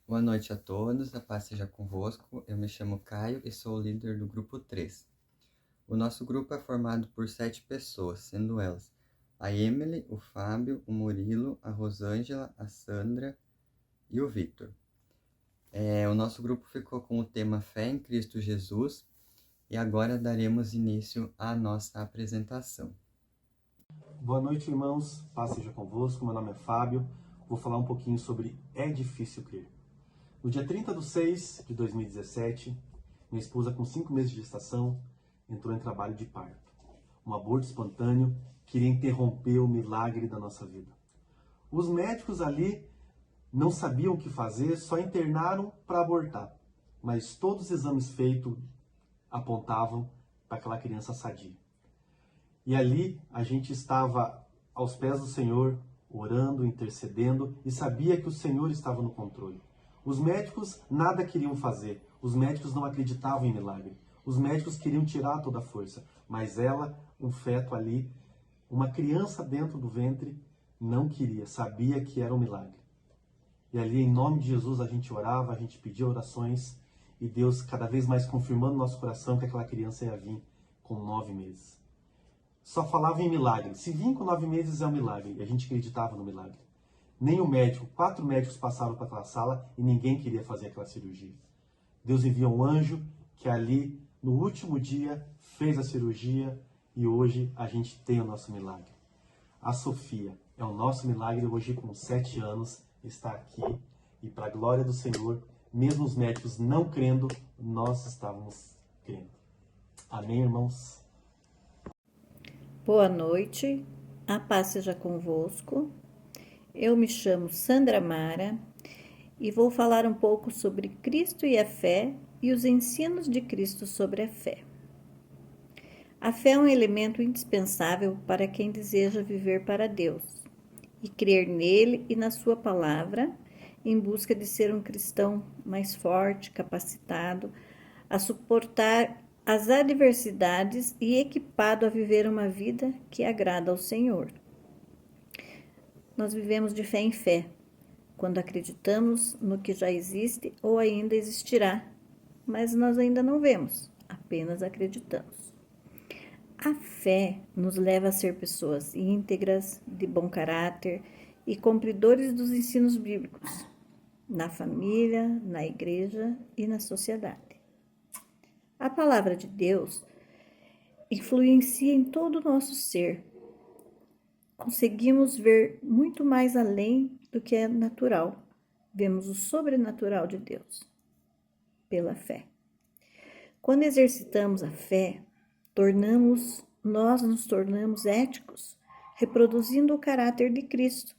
Boa noite a todos, a paz seja convosco. Eu me chamo Caio e sou o líder do grupo 3. O nosso grupo é formado por 7 pessoas, sendo elas a Emily, o Fábio, o Murilo, a Rosângela, a Sandra e o Victor. O nosso grupo ficou com o tema Fé em Cristo Jesus e agora daremos início à nossa apresentação. Boa noite, irmãos. Paz seja convosco. Meu nome é Fábio. Vou falar um pouquinho sobre É Difícil Crer. No dia 30/6/2017, minha esposa, com 5 meses de gestação, entrou em trabalho de parto. Um aborto espontâneo queria interromper o milagre da nossa vida. Os médicos ali não sabiam o que fazer, só internaram para abortar. Mas todos os exames feitos apontavam para aquela criança sadia. E ali a gente estava aos pés do Senhor, orando, intercedendo, e sabia que o Senhor estava no controle. Os médicos nada queriam fazer, os médicos não acreditavam em milagre. Os médicos queriam tirar toda a força, mas ela, um feto ali, uma criança dentro do ventre, não queria, sabia que era um milagre. E ali, em nome de Jesus, a gente orava, a gente pedia orações, e Deus cada vez mais confirmando no nosso coração que aquela criança ia vir com 9 meses. Só falava em milagre. Se vir com 9 meses é um milagre. E a gente acreditava no milagre. Nem o médico, 4 médicos passaram para aquela sala e ninguém queria fazer aquela cirurgia. Deus enviou um anjo que ali, no último dia, fez a cirurgia e hoje a gente tem o nosso milagre. A Sofia é o nosso milagre, hoje com 7 anos, está aqui. E para a glória do Senhor, mesmo os médicos não crendo, nós estávamos crendo. Amém, irmãos? Boa noite, a paz seja convosco. Eu me chamo Sandra Mara e vou falar um pouco sobre Cristo e a fé e os ensinos de Cristo sobre a fé. A fé é um elemento indispensável para quem deseja viver para Deus e crer nele e na sua palavra, em busca de ser um cristão mais forte, capacitado a suportar as adversidades e equipado a viver uma vida que agrada ao Senhor. Nós vivemos de fé em fé, quando acreditamos no que já existe ou ainda existirá, mas nós ainda não vemos, apenas acreditamos. A fé nos leva a ser pessoas íntegras, de bom caráter e cumpridores dos ensinos bíblicos, na família, na igreja e na sociedade. A palavra de Deus influencia em todo o nosso ser. Conseguimos ver muito mais além do que é natural. Vemos o sobrenatural de Deus pela fé. Quando exercitamos a fé, nós nos tornamos éticos, reproduzindo o caráter de Cristo.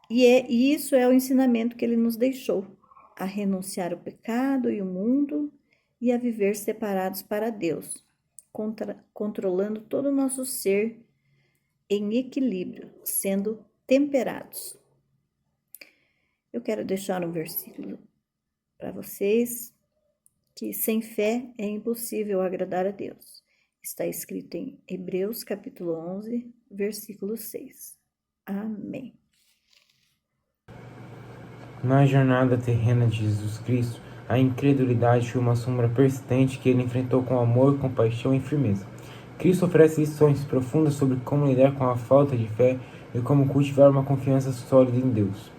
E isso é o ensinamento que ele nos deixou, a renunciar ao pecado e o mundo e a viver separados para Deus, controlando todo o nosso ser em equilíbrio, sendo temperados. Eu quero deixar um versículo para vocês, que sem fé é impossível agradar a Deus. Está escrito em Hebreus capítulo 11, versículo 6. Amém. Na jornada terrena de Jesus Cristo, a incredulidade foi uma sombra persistente que ele enfrentou com amor, compaixão e firmeza. Cristo oferece lições profundas sobre como lidar com a falta de fé e como cultivar uma confiança sólida em Deus.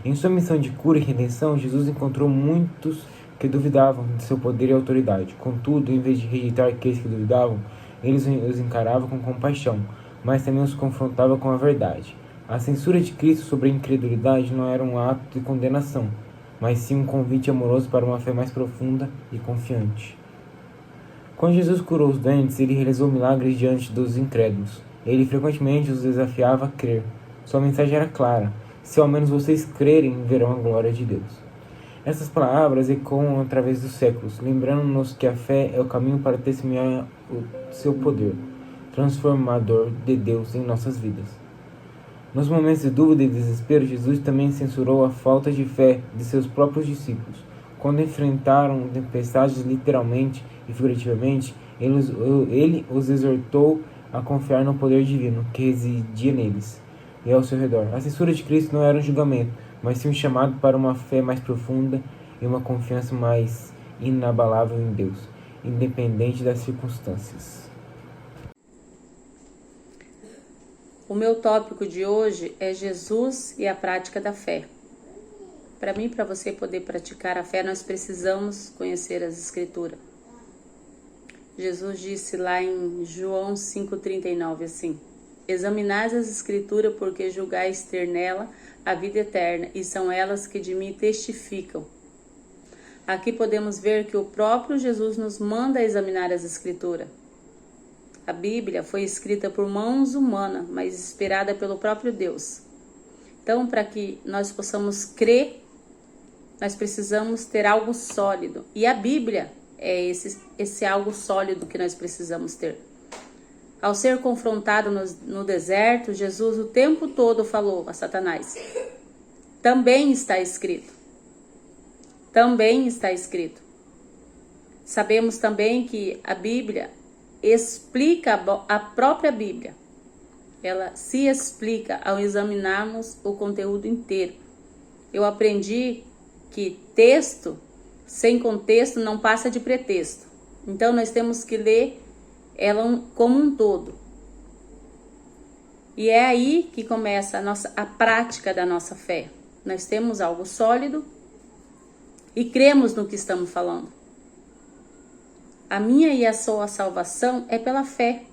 Em sua missão de cura e redenção, Jesus encontrou muitos que duvidavam de seu poder e autoridade. Contudo, em vez de rejeitar aqueles que duvidavam, ele os encarava com compaixão, mas também os confrontava com a verdade. A censura de Cristo sobre a incredulidade não era um ato de condenação, mas sim um convite amoroso para uma fé mais profunda e confiante. Quando Jesus curou os doentes, ele realizou milagres diante dos incrédulos. Ele frequentemente os desafiava a crer. Sua mensagem era clara: se ao menos vocês crerem, verão a glória de Deus. Essas palavras ecoam através dos séculos, lembrando-nos que a fé é o caminho para testemunhar o seu poder transformador de Deus em nossas vidas. Nos momentos de dúvida e desespero, Jesus também censurou a falta de fé de seus próprios discípulos. Quando enfrentaram tempestades literalmente e figurativamente, ele os exortou a confiar no poder divino que residia neles e ao seu redor. A censura de Cristo não era um julgamento, mas sim um chamado para uma fé mais profunda e uma confiança mais inabalável em Deus, independente das circunstâncias. O meu tópico de hoje é Jesus e a prática da fé. Para mim, para você poder praticar a fé, nós precisamos conhecer as Escrituras. Jesus disse lá em João 5,39 assim: examinais as Escrituras, porque julgais ter nela a vida eterna, e são elas que de mim testificam. Aqui podemos ver que o próprio Jesus nos manda examinar as Escrituras. A Bíblia foi escrita por mãos humanas, mas inspirada pelo próprio Deus. Então, para que nós possamos crer, nós precisamos ter algo sólido. E a Bíblia é esse algo sólido que nós precisamos ter. Ao ser confrontado no deserto, Jesus o tempo todo falou a Satanás: também está escrito. Também está escrito. Sabemos também que a Bíblia explica a própria Bíblia. Ela se explica ao examinarmos o conteúdo inteiro. Eu aprendi que texto sem contexto não passa de pretexto. Então nós temos que ler ela como um todo. E é aí que começa a prática da nossa fé. Nós temos algo sólido e cremos no que estamos falando. A minha e a sua salvação é pela fé.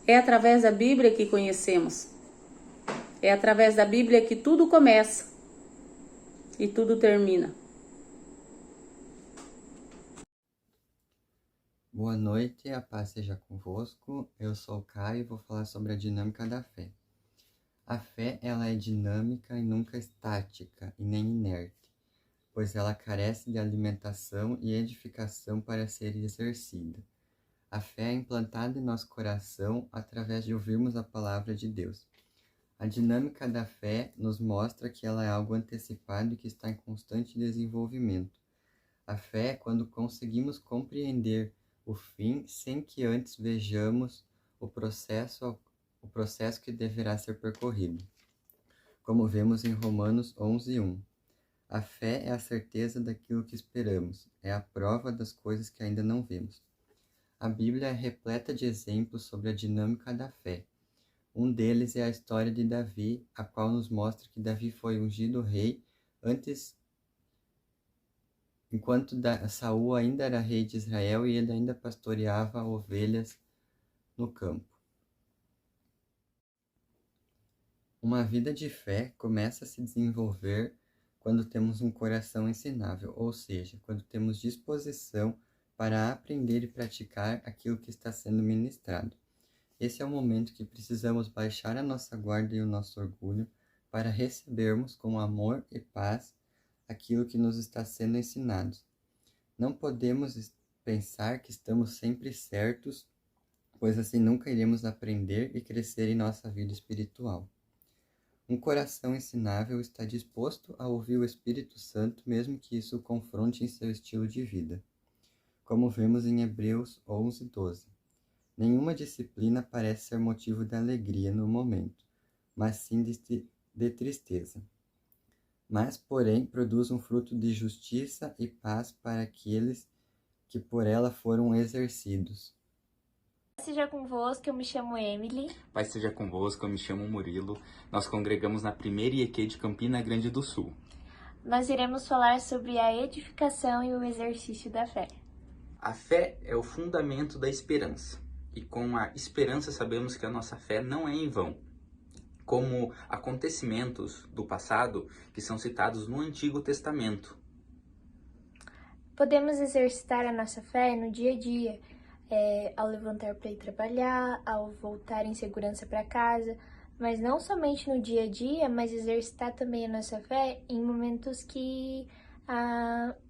É através da Bíblia que conhecemos. É através da Bíblia que tudo começa e tudo termina. Boa noite, a paz seja convosco. Eu sou o Caio e vou falar sobre a dinâmica da fé. A fé, ela é dinâmica e nunca estática e nem inerte, pois ela carece de alimentação e edificação para ser exercida. A fé é implantada em nosso coração através de ouvirmos a palavra de Deus. A dinâmica da fé nos mostra que ela é algo antecipado e que está em constante desenvolvimento. A fé é quando conseguimos compreender o fim sem que antes vejamos o processo que deverá ser percorrido, como vemos em Romanos 11:1. A fé é a certeza daquilo que esperamos, é a prova das coisas que ainda não vemos. A Bíblia é repleta de exemplos sobre a dinâmica da fé. Um deles é a história de Davi, a qual nos mostra que Davi foi ungido rei enquanto Saul ainda era rei de Israel e ele ainda pastoreava ovelhas no campo. Uma vida de fé começa a se desenvolver quando temos um coração ensinável, ou seja, quando temos disposição para aprender e praticar aquilo que está sendo ministrado. Esse é o momento que precisamos baixar a nossa guarda e o nosso orgulho para recebermos com amor e paz aquilo que nos está sendo ensinado. Não podemos pensar que estamos sempre certos, pois assim nunca iremos aprender e crescer em nossa vida espiritual. Um coração ensinável está disposto a ouvir o Espírito Santo, mesmo que isso o confronte em seu estilo de vida. Como vemos em Hebreus 11:12. Nenhuma disciplina parece ser motivo de alegria no momento, mas sim de tristeza. Mas, porém, produz um fruto de justiça e paz para aqueles que por ela foram exercidos. Paz seja convosco, eu me chamo Emily. Paz seja convosco, eu me chamo Murilo. Nós congregamos na primeira IEQ de Campina Grande do Sul. Nós iremos falar sobre a edificação e o exercício da fé. A fé é o fundamento da esperança. E com a esperança sabemos que a nossa fé não é em vão. Como acontecimentos do passado que são citados no Antigo Testamento. Podemos exercitar a nossa fé no dia a dia, ao levantar para ir trabalhar, ao voltar em segurança para casa, mas não somente no dia a dia, mas exercitar também a nossa fé em momentos que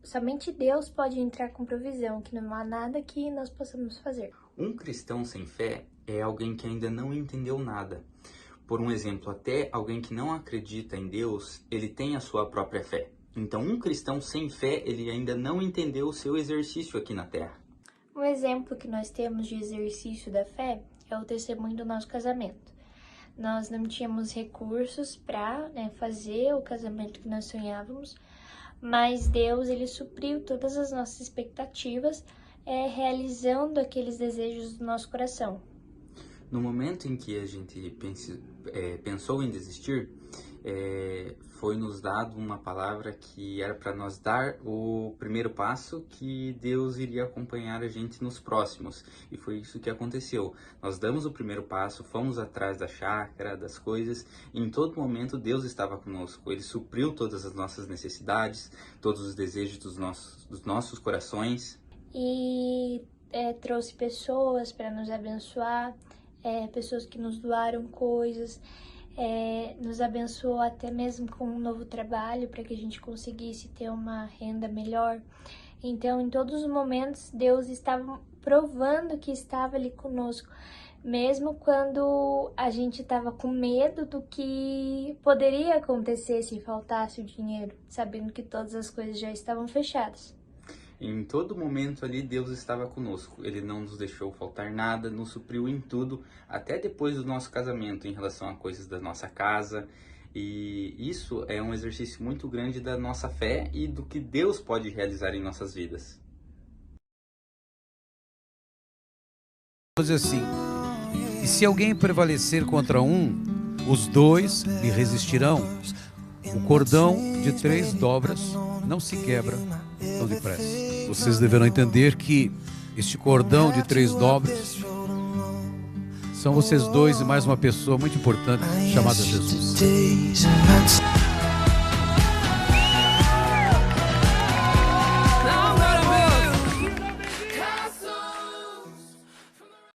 somente Deus pode entrar com provisão, que não há nada que nós possamos fazer. Um cristão sem fé é alguém que ainda não entendeu nada. Por um exemplo, até alguém que não acredita em Deus, ele tem a sua própria fé. Então, um cristão sem fé, ele ainda não entendeu o seu exercício aqui na Terra. Um exemplo que nós temos de exercício da fé é o testemunho do nosso casamento. Nós não tínhamos recursos para, fazer o casamento que nós sonhávamos, mas Deus, ele supriu todas as nossas expectativas, realizando aqueles desejos do nosso coração. No momento em que a gente pensou em desistir, foi nos dado uma palavra que era para nós dar o primeiro passo, que Deus iria acompanhar a gente nos próximos. E foi isso que aconteceu. Nós damos o primeiro passo, fomos atrás da chácara, das coisas, e em todo momento Deus estava conosco. Ele supriu todas as nossas necessidades, todos os desejos dos nossos corações. E trouxe pessoas para nos abençoar, pessoas que nos doaram coisas, nos abençoou até mesmo com um novo trabalho para que a gente conseguisse ter uma renda melhor. Então, em todos os momentos, Deus estava provando que estava ali conosco, mesmo quando a gente estava com medo do que poderia acontecer se faltasse o dinheiro, sabendo que todas as coisas já estavam fechadas. Em todo momento ali, Deus estava conosco. Ele não nos deixou faltar nada, nos supriu em tudo, até depois do nosso casamento, em relação a coisas da nossa casa. E isso é um exercício muito grande da nossa fé e do que Deus pode realizar em nossas vidas. Vamos dizer assim, e se alguém prevalecer contra um, os dois lhe resistirão. O cordão de 3 dobras não se quebra tão depressa. Vocês deverão entender que este cordão de 3 dobras são vocês dois e mais uma pessoa muito importante chamada Jesus.